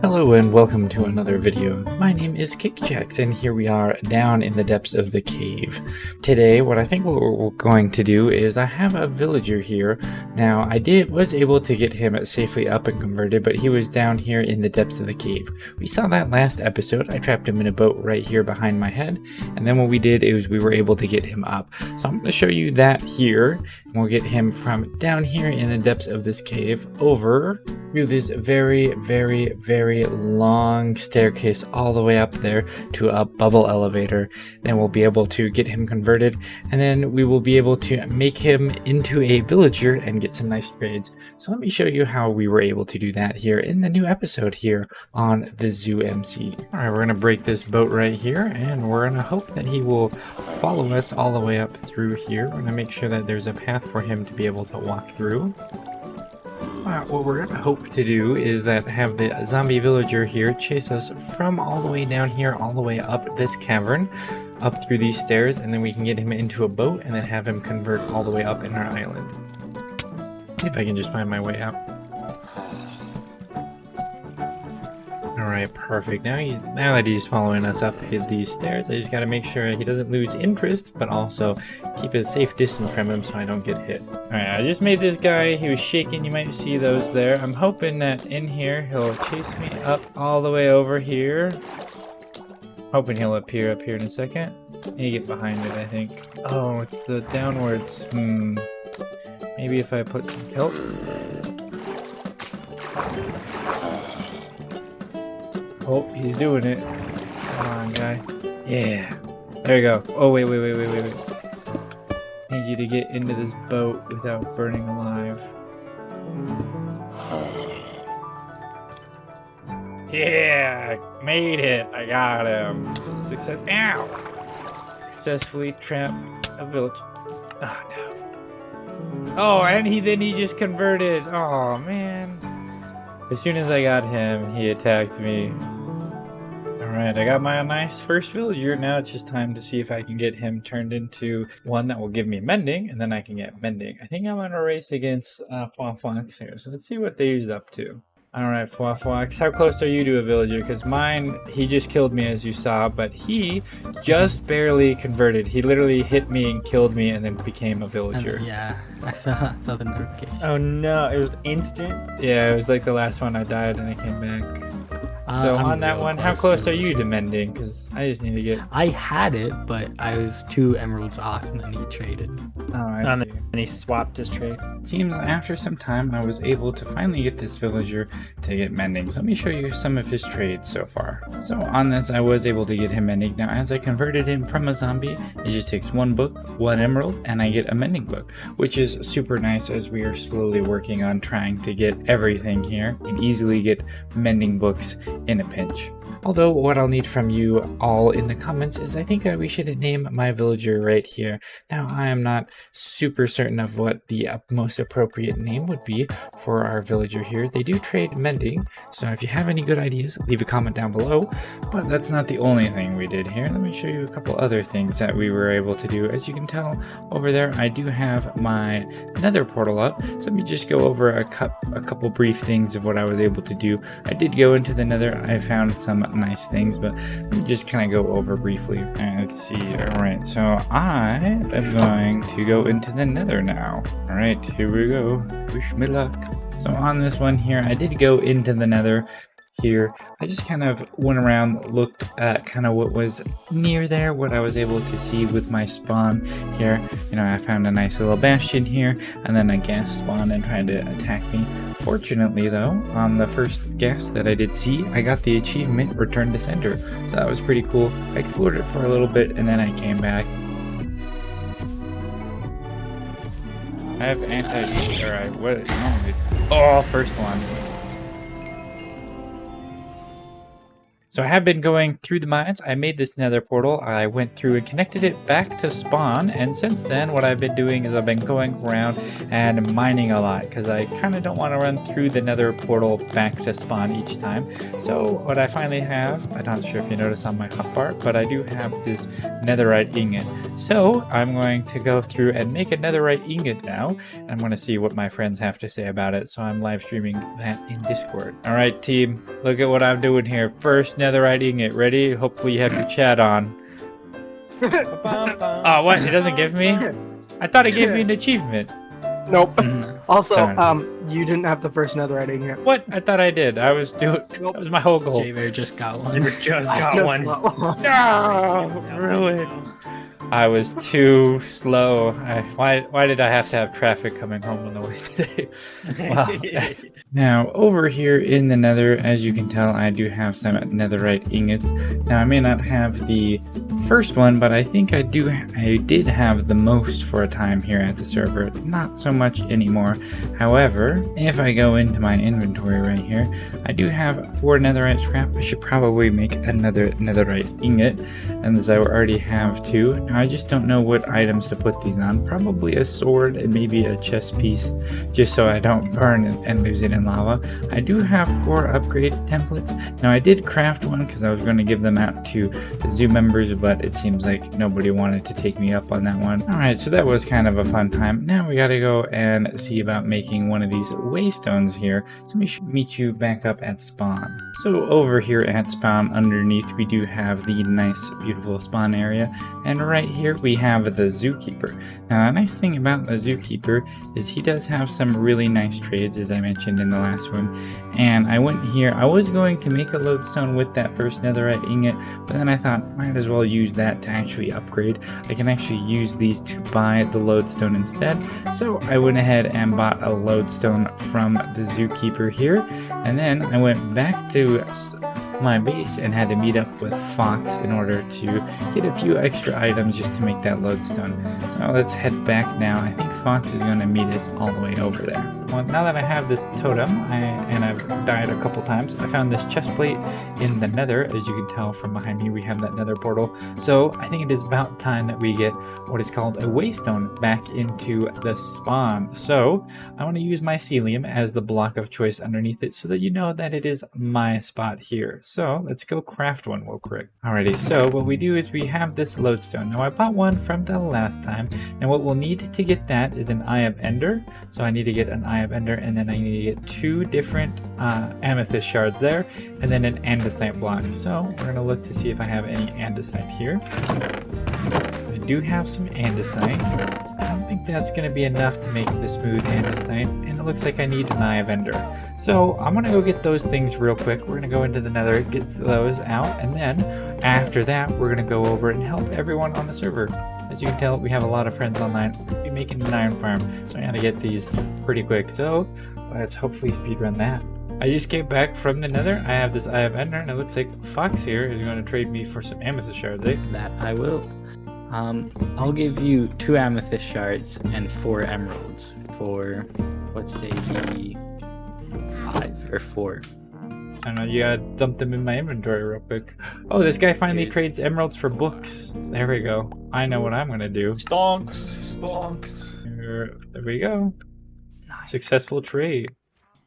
Hello and welcome to another video. My name is KickJax and here we are down in the depths of the cave. Today what I think what we're going to do is I have a villager here. Now I was able to get him safely up and converted, but he was down here in the depths of the cave. We saw that last episode. I trapped him in a boat right here behind my head, and then what we did is we were able to get him up. So I'm going to show you that here, and we'll get him from down here in the depths of this cave over through this very long staircase all the way up there to a bubble elevator. Then we'll be able to get him converted, and then we will be able to make him into a villager and get some nice trades. So let me show you how we were able to do that here in the new episode here on the Zoo MC. Alright, we're gonna break this boat right here, and we're gonna hope that he will follow us all the way up through here. We're gonna make sure that there's a path for him to be able to walk through. What we're going to hope to do is that have the zombie villager here chase us from all the way down here, all the way up this cavern, up through these stairs, and then we can get him into a boat and then have him convert all the way up in our island. See if I can just find my way out. Alright, perfect. Now that he's following us up these stairs, I just gotta make sure he doesn't lose interest, but also keep a safe distance from him so I don't get hit. Alright, I just made this guy. He was shaking. You might see those there. I'm hoping that in here he'll chase me up all the way over here. Hoping he'll appear up here in a second. You get behind it, I think. Oh, it's the downwards. Maybe if I put some kelp. Oh, he's doing it. Come on, guy. Yeah. There you go. Oh, wait. Need you to get into this boat without burning alive. Yeah! Made it! I got him. Ow! Successfully trapped a village. Oh, no. Oh, and then he just converted. Oh, man. As soon as I got him, he attacked me. Alright, I got my nice first villager. Now it's just time to see if I can get him turned into one that will give me Mending, and then I can get Mending. I think I'm going to race against Fox here, so let's see what they're up to. Alright, Fox, how close are you to a villager? Because mine, he just killed me as you saw, but he just barely converted. He literally hit me and killed me and then became a villager. Yeah, I saw the notification. Oh no, it was instant? Yeah, it was like the last one I died and I came back. So on that one, how close are you to Mending? Because I just need to get... I had it, but I was 2 emeralds off and then he traded. Oh, I see. And he swapped his trade. It seems after some time I was able to finally get this villager to get Mending. So let me show you some of his trades so far. So on this, I was able to get him Mending. Now as I converted him from a zombie, it just takes 1 book, 1 emerald, and I get a Mending book, which is super nice as we are slowly working on trying to get everything here and easily get Mending books in a pinch. Although what I'll need from you all in the comments is I think we should name my villager right here. Now I am not super certain of what the most appropriate name would be for our villager here. They do trade Mending, so if you have any good ideas, leave a comment down below. But that's not the only thing we did here. Let me show you a couple other things that we were able to do. As you can tell over there, I do have my Nether portal up. So let me just go over a couple brief things of what I was able to do. I did go into the Nether. I found some nice things, but let me just kind of go over briefly. Let's see. Alright, so I am going to go into the Nether now. Alright, here we go. Wish me luck. So on this one here, I did go into the Nether here. I just kind of went around, looked at kind of what was near there, what I was able to see with my spawn here. You know, I found a nice little bastion here, and then a gas spawned and tried to attack me. Fortunately though, on the first gas that I did see, I got the achievement Return to Center. So that was pretty cool. I explored it for a little bit and then I came back. I have alright, what is wrong with it? Oh, first one. So I have been going through the mines. I made this nether portal. I went through and connected it back to spawn. And since then, what I've been doing is I've been going around and mining a lot because I kind of don't want to run through the nether portal back to spawn each time. So what I finally have, I'm not sure if you notice on my hotbar, but I do have this netherite ingot. So I'm going to go through and make a netherite ingot now. And I'm going to see what my friends have to say about it. So I'm live streaming that in Discord. All right, team, look at what I'm doing here. First netherite ingot, ready? Hopefully you have your chat on. Oh, what? It doesn't give me? I thought it gave me an achievement. Nope. Also, Darn. you didn't have the first netherite ingot. What? I thought I did. I was doing. Nope. That was my whole goal. J-Bear just got one. You just I got just one. got one. No, ruined. I was too slow. Why did I have to have traffic coming home on the way today? Wow. Now, over here in the nether, as you can tell, I do have some netherite ingots. Now, I may not have the first one, but I think I did have the most for a time here at the server. Not so much anymore. However, if I go into my inventory right here, I do have 4 netherite scrap. I should probably make another netherite ingot, and as I already have 2. Now, I just don't know what items to put these on. Probably a sword and maybe a chest piece, just so I don't burn and lose it in lava. I do have 4 upgrade templates. Now, I did craft one because I was going to give them out to the zoo members, but it seems like nobody wanted to take me up on that one. Alright, so that was kind of a fun time. Now we gotta go and see about making one of these waystones here. So we should meet you back up at spawn. So over here at spawn underneath, we do have the nice, beautiful spawn area. And right here we have the zookeeper. Now, a nice thing about the zookeeper is he does have some really nice trades, as I mentioned in the last one. And I went here, I was going to make a lodestone with that first netherite ingot, but then I thought, might as well use that to actually upgrade. I can actually use these to buy the lodestone instead. So I went ahead and bought a lodestone from the zookeeper here. And then I went back to my base and had to meet up with Fox in order to get a few extra items just to make that lodestone. So let's head back now. I think Fox is going to meet us all the way over there. Well, now that I have this totem, and I've died a couple times, I found this chest plate in the nether. As you can tell from behind me, we have that nether portal. So I think it is about time that we get what is called a waystone back into the spawn. So I want to use mycelium as the block of choice underneath it so that you know that it is my spot here. So let's go craft one real quick. Alrighty, so what we do is we have this lodestone. Now I bought one from the last time, and what we'll need to get that is an Eye of Ender. So I need to get an Eye of Ender, and then I need to get 2 different amethyst shards there, and then an andesite block. So we're gonna look to see if I have any andesite here. I do have some andesite. I don't think that's going to be enough to make the smooth andesite, and it looks like I need an Eye of Ender. So I'm going to go get those things real quick. We're going to go into the nether, get those out, and then after that, we're going to go over and help everyone on the server. As you can tell, we have a lot of friends online. We'll be making an iron farm, so I got to get these pretty quick. So let's hopefully speedrun that. I just came back from the nether. I have this Eye of Ender, and it looks like Fox here is going to trade me for some amethyst shards, eh? That I will. I'll give you 2 amethyst shards and 4 emeralds for, let's say, 5 or 4. I don't know, you gotta dump them in my inventory real quick. Oh, this guy finally trades emeralds for books. There we go. I know what I'm gonna do. Stonks. There we go. Nice. Successful trade.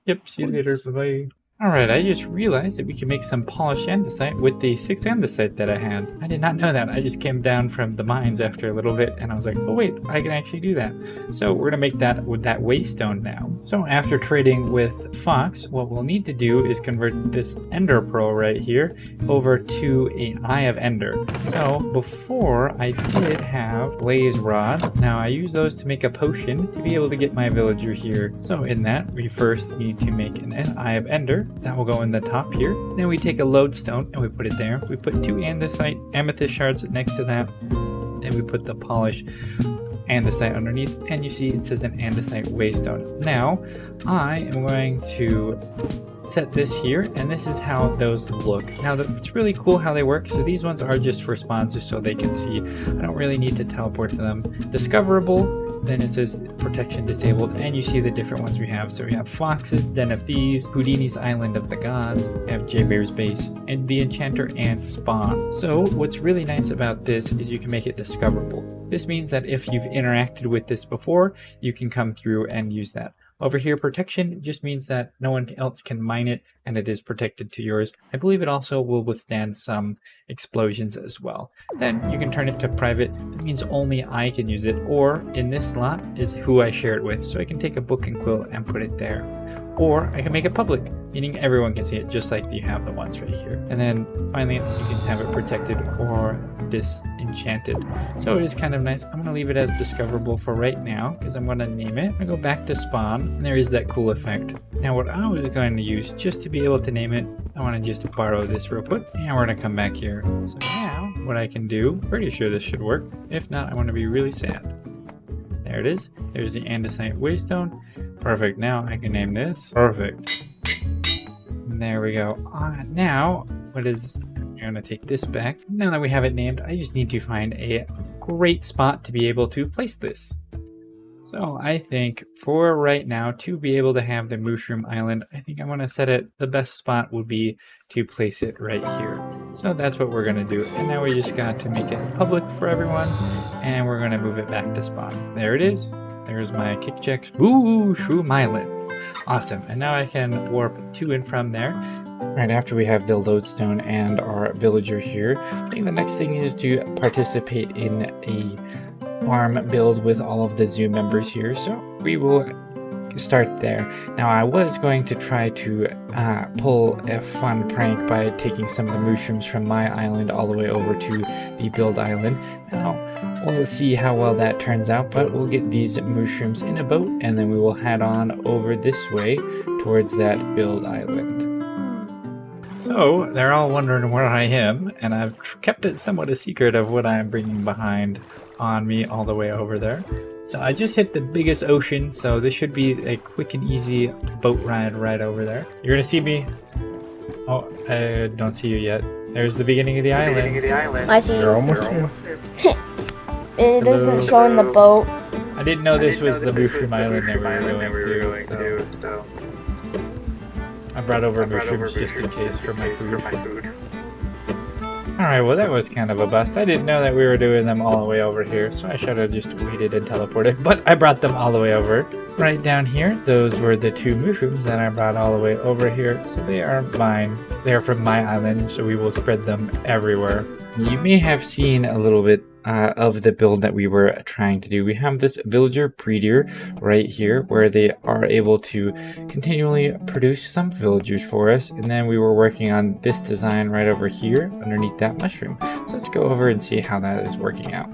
Yep, see you later, bye-bye. Alright, I just realized that we can make some polished andesite with the 6 andesite that I had. I did not know that. I just came down from the mines after a little bit and I was like, oh wait, I can actually do that. So we're gonna make that with that waystone now. So after trading with Fox, what we'll need to do is convert this ender pearl right here over to an Eye of Ender. So before I did have blaze rods. Now I use those to make a potion to be able to get my villager here. So in that, we first need to make an Eye of Ender. That will go in the top here. Then we take a lodestone and we put it there. We put 2 amethyst shards next to that. Then we put the polished andesite underneath, and you see it says an andesite waystone. Now I am going to set this here, and this is how those look. Now it's really cool how they work. So these ones are just for spawns, just so they can see. I don't really need to teleport to them. Discoverable then it says protection disabled, and you see the different ones we have. So we have Fox's Den of Thieves, Houdini's Island of the Gods, we have J-Bear's Base, and the Enchanter Ant Spawn. So what's really nice about this is you can make it discoverable. This means that if you've interacted with this before, you can come through and use that. Over here, protection just means that no one else can mine it and it is protected to yours. I believe it also will withstand some explosions as well. Then you can turn it to private. That means only I can use it, or in this slot is who I share it with. So I can take a book and quill and put it there. Or I can make it public, meaning everyone can see it, just like you have the ones right here. And then finally, you can have it protected or disenchanted. So it is kind of nice. I'm going to leave it as discoverable for right now because I'm going to name it. I'm going to go back to spawn, and there is that cool effect. Now what I was going to use just to be able to name it, I want to just borrow this real quick. And we're going to come back here. So now what I can do, pretty sure this should work. If not, I want to be really sad. There it is. There's the andesite waystone. Perfect. Now I can name this. Perfect. There we go. Now, I'm going to take this back. Now that we have it named, I just need to find a great spot to be able to place this. So I think for right now, to be able to have the Mooshroom Island, I think I'm going to set it, the best spot would be to place it right here. So that's what we're going to do. And now we just got to make it public for everyone, and we're going to move it back to spawn. There it is. There's my KickJax Mooshroom Island. Awesome. And now I can warp to and from there. Right after we have the lodestone and our villager here, I think the next thing is to participate in a farm build with all of the zoo members here. So we will start there. Now I was going to try to pull a fun prank by taking some of the mushrooms from my island all the way over to the build island. Now we'll see how well that turns out, but we'll get these mushrooms in a boat and then we will head on over this way towards that build island. So they're all wondering where I am, and I've kept it somewhat a secret of what I'm bringing behind on me all the way over there. So I just hit the biggest ocean, so this should be a quick and easy boat ride right over there. You're gonna see me. Oh, I don't see you yet. There's the beginning of the island. I see you. You're almost here. It isn't showing the boat. I didn't know this was the Mooshroom Island that we were going to, so I brought over mushrooms just in case for my food. Alright, well that was kind of a bust. I didn't know that we were doing them all the way over here, so I should have just waited and teleported, but I brought them all the way over. Right down here, those were the two mushrooms that I brought all the way over here, so they are mine. They're from my island, so we will spread them everywhere. You may have seen a little bit of the build that we were trying to do. We have this villager breeder right here where they are able to continually produce some villagers for us, and then we were working on this design right over here underneath that mushroom. So let's go over and see how that is working out.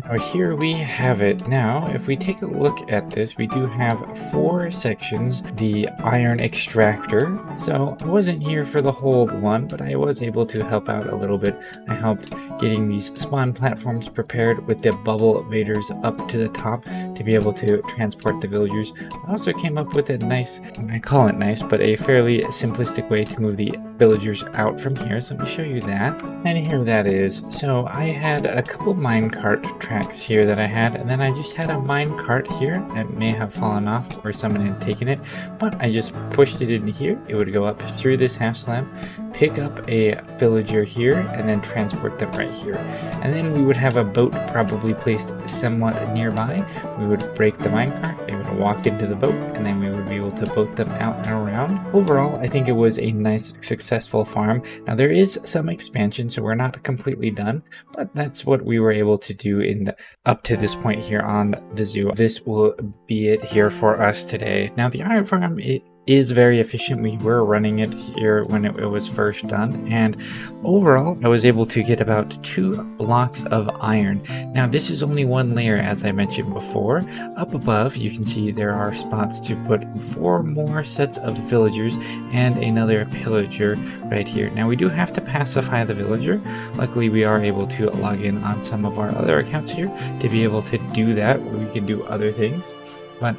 Now here we have it. Now if we take a look at this, we do have 4 sections. The iron extractor. So I wasn't here for the whole one, but I was able to help out a little bit. I helped getting these spawn platforms prepared with the bubble evaders up to the top to be able to transport the villagers. I also came up with a nice, I call it nice, but a fairly simplistic way to move the villagers out from here. So let me show you that. And here that is. So I had a couple minecart tracks here that I had, and then I just had a minecart here. It may have fallen off or someone had taken it, but I just pushed it in here. It would go up through this half slab, pick up a villager here, and then transport them right here. And then we would have a boat probably placed somewhat nearby. We would break the minecart, they would walk into the boat, and then we would be able to boat them out and around. Overall, I think it was a nice, successful farm. Now there is some expansion, so we're not completely done, but that's what we were able to do in the up to this point here on the zoo. This will be it here for us today. Now the iron farm, it is very efficient. We were running it here when it was first done, and overall I was able to get about 2 blocks of iron. Now this is only one layer, as I mentioned before. Up above you can see there are spots to put 4 more sets of villagers and another pillager right here. Now we do have to pacify the villager. Luckily we are able to log in on some of our other accounts here to be able to do that. We can do other things, but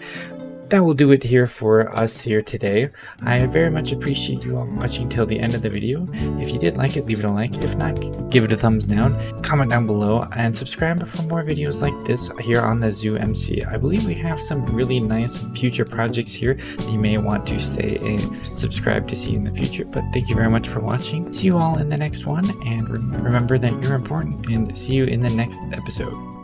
that will do it here for us here today. I very much appreciate you all watching till the end of the video. If you did like it, leave it a like. If not, give it a thumbs down, comment down below, and subscribe for more videos like this here on the Zoo MC. I believe we have some really nice future projects here that you may want to stay and subscribe to see in the future. But thank you very much for watching. See you all in the next one, and remember that you're important, and see you in the next episode.